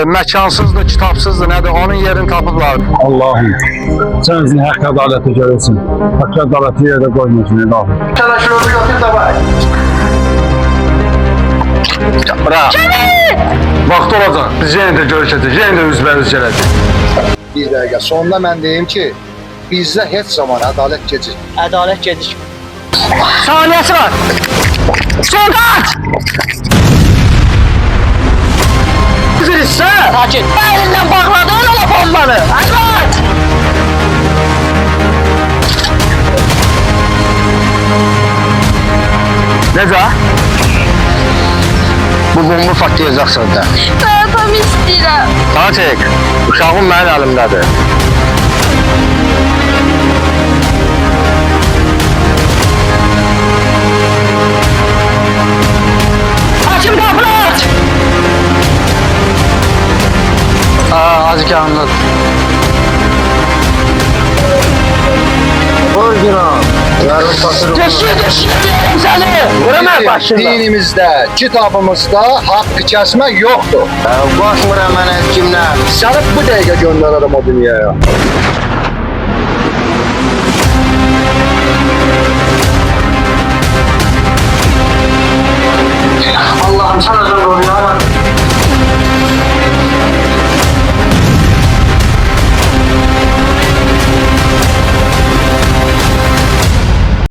Məkansızdır, kitabsızdır, nədir? Onun yerini tapıblar. Allah'ım sen bizim hak adaleti görürsün. Hak adaleti yerde koymuyorsun Allah'ım. Sana şunu götür de bak. Bırak. Vaxt olacaq. Biz yenə də görüşəcək, yenə də üzbəüz gələcək. Bir dəqiqə sonunda mən deyim ki, bizdə heç zaman ədalət gecir. Ədalət gecikmir. Saniyəsi var. Soldat! Üzülürsə, Sakin. əlindən bağladın ola bombanı. Ədalət! Necə? Bu bombu patlayacaqsan da. Babam istəyirəm. Tatik, uşağım mənim əlimdədir. Açın qapını aç! Azıcık anlat. Orijinal. Yarın batırım. Düşün səni! Vurama başında. Dinimizdə, kitabımızda haqqı kəsmək yoxdur. Baxmıram mənə kimlər. Səni bu dəqiqə göndərərəm o dünyaya. Allah'ım sana zor oluyor.